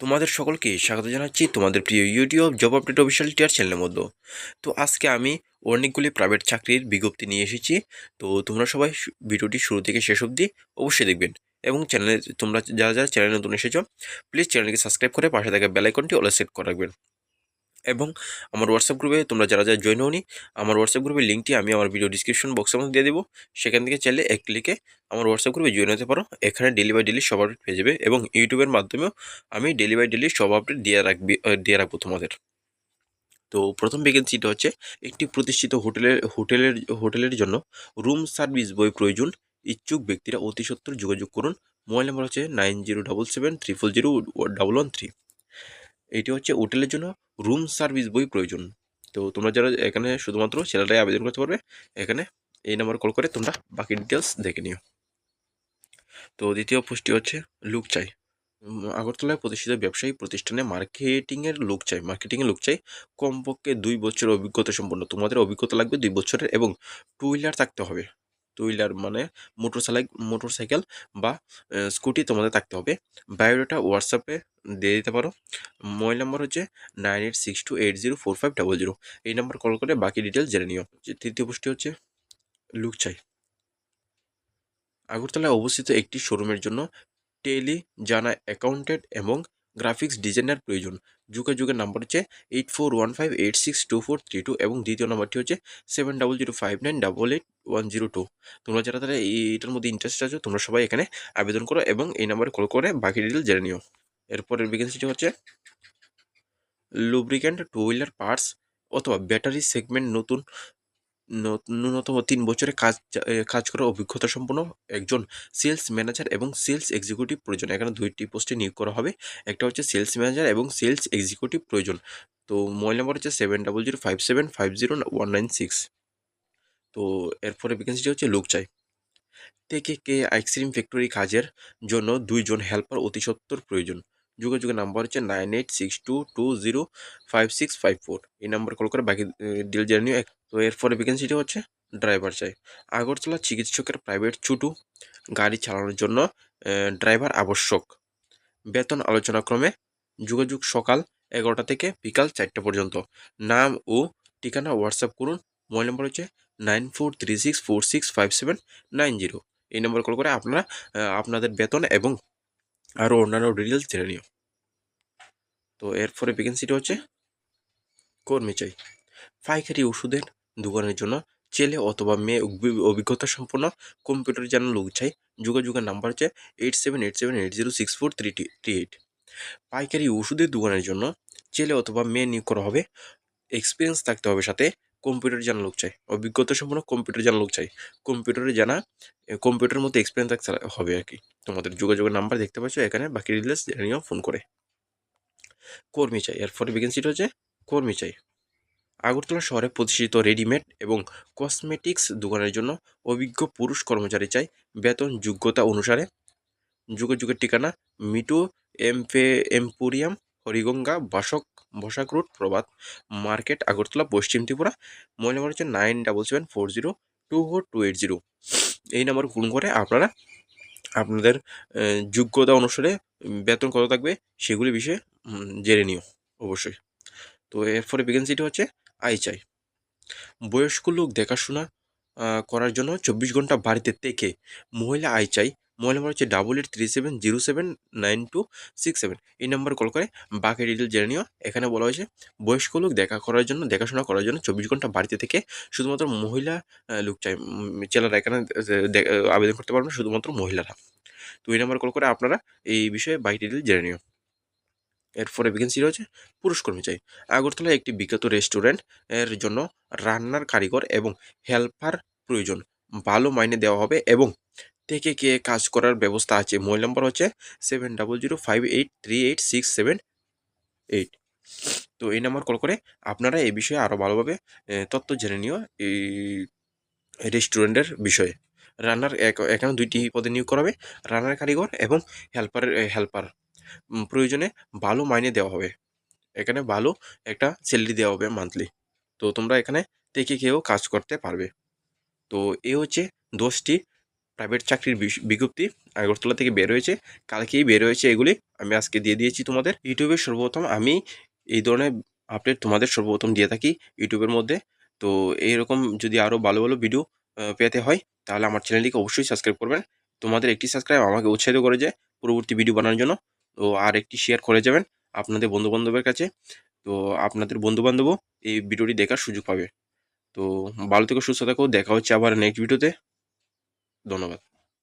তোমাদের সকলকে স্বাগত জানাচ্ছি তোমাদের প্রিয় ইউটিউব জব আপডেট অফিসিয়াল টিয়ার চ্যানেলের মধ্যে। তো আজকে আমি অনেকগুলি প্রাইভেট চাকরির বিজ্ঞপ্তি নিয়ে এসেছি। তো তোমরা সবাই ভিডিওটি শুরু থেকে শেষ অবধি অবশ্যই দেখবেন এবং চ্যানেলে তোমরা যারা যারা চ্যানেলে নতুন এসেছো প্লিজ চ্যানেলকে সাবস্ক্রাইব করে পাশে থাকা বেল আইকনটি অলে সেট করে রাখবেন। এবং আমার হোয়াটসঅ্যাপ গ্রুপে তোমরা যারা যারা জয়েন হওনি, আমার হোয়াটসঅ্যাপ গ্রুপের লিঙ্কটি আমি আমার ভিডিও ডিসক্রিপশন বক্সের মধ্যে দিয়ে দেবো। সেখান থেকে চাইলে এক ক্লিকে আমার হোয়াটসঅ্যাপ গ্রুপে জয়েন হতে পারো। এখানে ডেলি বাই ডেলি সব আপডেট পেয়ে যাবে এবং ইউটিউবের মাধ্যমেও আমি ডেলি বাই ডেলি সব আপডেট দিয়ে রাখবো তোমাদের। তো প্রথম ভ্যাকেন্সিটা হচ্ছে একটি প্রতিষ্ঠিত হোটেলের জন্য রুম সার্ভিস বই প্রয়োজন। ইচ্ছুক ব্যক্তিরা অতি সত্বর যোগাযোগ করুন। মোবাইল নাম্বার হচ্ছে 9077730113। এইটি হচ্ছে হোটেলের জন্য রুম সার্ভিস বই প্রয়োজন। তো তোমরা যারা এখানে শুধুমাত্র ছেলেরাই আবেদন করতে পারবে। এখানে এই নাম্বার কল করে তোমরা বাকি ডিটেলস দেখে নিও। তো দ্বিতীয় পোস্টটি হচ্ছে লুক চাই। আগরতলায় প্রতিষ্ঠিত ব্যবসায়ী প্রতিষ্ঠানে মার্কেটিংয়ের লোক চাই। কমপক্ষে 2 বছরের অভিজ্ঞতা সম্পন্ন। তোমাদের অভিজ্ঞতা লাগবে 2 বছরের এবং টু হুইলার থাকতে হবে। টু হুইলার মানে মোটরসাইকেল বা স্কুটি তোমাদের থাকতে হবে। বায়োডাটা হোয়াটসঅ্যাপে দিয়ে দিতে পারো। মোবাইল নাম্বার হচ্ছে 9862804500। এই নাম্বার কল করে বাকি ডিটেলস জেনে নিও। তৃতীয় পোস্টটি হচ্ছে লুক চাই। আগরতলায় অবস্থিত একটি শোরুমের জন্য টেলি জানা অ্যাকাউন্টেন্ট এবং গ্রাফিক্স ডিজাইনার প্রয়োজন। যোগাযোগের নাম্বার হচ্ছে 8415862432 এবং দ্বিতীয় নাম্বারটি হচ্ছে 7005988102। তোমরা যারা তারা এইটার মধ্যে ইন্টারেস্ট আছো তোমরা সবাই এখানে আবেদন করো এবং এই নাম্বারে কল করে বাকি ডিটেল জেনে নিও। এরপরের ভ্যাকেন্সিটি হচ্ছে লুব্রিক্যান্ট টু হুইলার পার্টস অথবা ব্যাটারি সেগমেন্ট ন্যূনতম 3 বছরের কাজ করার অভিজ্ঞতা সম্পন্ন একজন সেলস ম্যানেজার এবং সেলস এক্সিকিউটিভ প্রয়োজন। এখানে 2টি পোস্টে নিয়োগ করা হবে। একটা হচ্ছে সেলস ম্যানেজার এবং সেলস এক্সিকিউটিভ প্রয়োজন। তো মোবাইল নাম্বার হচ্ছে 7005750196। তো এরপরে ভ্যাকেন্সিটি হচ্ছে লোক চাই। কে আইসক্রিম ফ্যাক্টরি কাজের জন্য 2 জন হেল্পার অতি সত্বর প্রয়োজন। যোগাযোগের নাম্বার হচ্ছে 9862205654। এই নাম্বার কল করে বাকি ডিল জেনে নিও। তো এরপরে ভ্যাকেন্সিটি হচ্ছে ড্রাইভার চাই। আগরতলা চিকিৎসকের প্রাইভেট ছোটো গাড়ি চালানোর জন্য ড্রাইভার আবশ্যক। বেতন আলোচনাক্রমে। যোগাযোগ সকাল 11টা থেকে বিকাল 4টা পর্যন্ত। নাম ও ঠিকানা হোয়াটসঅ্যাপ করুন। মোবাইল নম্বর হচ্ছে 9436465790। এই নম্বর কল করে আপনারা আপনাদের বেতন এবং আরও অন্যান্য ডিটেলস জেনে নিও। তো এরপরে ভ্যাকেন্সিটা হচ্ছে কর্মী চাই। পাইকারি ওষুধের দোকানের জন্য ছেলে অথবা মেয়ে অভিজ্ঞতা সম্পন্ন কম্পিউটার জানা লোক চাই। যোগাযোগের নাম্বার হচ্ছে 8787806438। পাইকারি ওষুধের দোকানের জন্য ছেলে অথবা মেয়ে নিয়োগ করা হবে। এক্সপিরিয়েন্স থাকতে হবে, সাথে কম্পিউটার জানা লোক চাই। অভিজ্ঞতা সম্পন্ন কম্পিউটার জানা লোক চাই। কম্পিউটারের মধ্যে এক্সপিরিয়েন্স থাকতে হবে আর কি। তোমাদের যোগাযোগের নাম্বার দেখতে পাচ্ছ এখানে, বাকি ডিটেলস জেনে নিও ফোন করে। কর্মী চাই। এরপরে ভ্যাকেন্সিটা হচ্ছে কর্মী চাই। আগরতলা শহরে প্রতিষ্ঠিত রেডিমেড এবং কসমেটিক্স দোকানের জন্য অভিজ্ঞ পুরুষ কর্মচারী চাই। বেতন যোগ্যতা অনুসারে। যোগাযোগের ঠিকানা Mitu emporium, Hariganga, Basak road, Prabhat market, Agartala, পশ্চিম ত্রিপুরা। মোবাইল নাম্বার হচ্ছে 9774024280। এই নাম্বার ফোন করে আপনারা আপনাদের যোগ্যতা অনুসারে বেতন কত থাকবে সেগুলি বিষয়ে জেনে নিও অবশ্যই। তো এরপরে ভ্যাকেন্সিটি হচ্ছে আই চাই। বয়স্ক লোক দেখাশোনা করার জন্য 24 ঘন্টা বাড়িতে থেকে মহিলা আই চাই। মোবাইল নাম্বার হচ্ছে 8837079267। এই নাম্বার কল করে বাকি ডিটেল জেনে নিও। এখানে বলা হয়েছে বয়স্ক লোক দেখাশোনা করার জন্য 24 ঘন্টা বাড়িতে থেকে শুধুমাত্র মহিলা লোক চাই। ছেলেরা এখানে আবেদন করতে পারবেন, শুধুমাত্র মহিলারা। তো এই নাম্বার কল করে আপনারা এই বিষয়ে বাকি ডিটেল জেনে নিও। এরপরে ভ্যাকেন্সি রয়েছে পুরুষ কর্মী চাই। আগরতলায় একটি বিখ্যাত রেস্টুরেন্ট এর জন্য রান্নার কারিগর এবং হেল্পার প্রয়োজন। ভালো মাইনে দেওয়া হবে এবং থেকে কে কাজ করার ব্যবস্থা আছে। মোবাইল নম্বর হচ্ছে 7005838678। তো এই নাম্বার কল করে আপনারা এই বিষয়ে আরও ভালোভাবে তথ্য জেনে নিও এই রেস্টুরেন্টের বিষয়ে। এখানে 2টি পদে নিয়োগ করা হবে, রান্নার কারিগর এবং হেল্পার। প্রয়োজনে ভালো মাইনে দেওয়া হবে। এখানে ভালো একটা স্যালারি দেওয়া হবে মান্থলি। তো তোমরা এখানে থেকে কেউ কাজ করতে পারবে। তো এই হচ্ছে 10টি প্রাইভেট চাকরির বিজ্ঞপ্তি আগরতলা থেকে বের হয়েছে, কালকেই বের হয়েছে এগুলি। আমি আজকে দিয়ে দিয়েছি তোমাদের। ইউটিউবে সর্বপ্রথম আমি এই ধরনের আপডেট তোমাদের সর্বপ্রথম দিয়ে থাকি ইউটিউবের মধ্যে। তো এইরকম যদি আরও ভালো ভালো ভিডিও পেতে হয় তাহলে আমার চ্যানেলটিকে অবশ্যই সাবস্ক্রাইব করবেন। তোমাদের একটি সাবস্ক্রাইব আমাকে উৎসাহিত করে যায় পরবর্তী ভিডিও বানানোর জন্য। তো আর একটি শেয়ার করে যাবেন আপনাদের বন্ধুবান্ধবের কাছে। তো আপনাদের বন্ধুবান্ধবও এই ভিডিওটি দেখার সুযোগ পাবে। তো ভালো থেকো, সুস্থ থাকো, দেখা হচ্ছে আবার নেক্সট ভিডিওতে। ধন্যবাদ।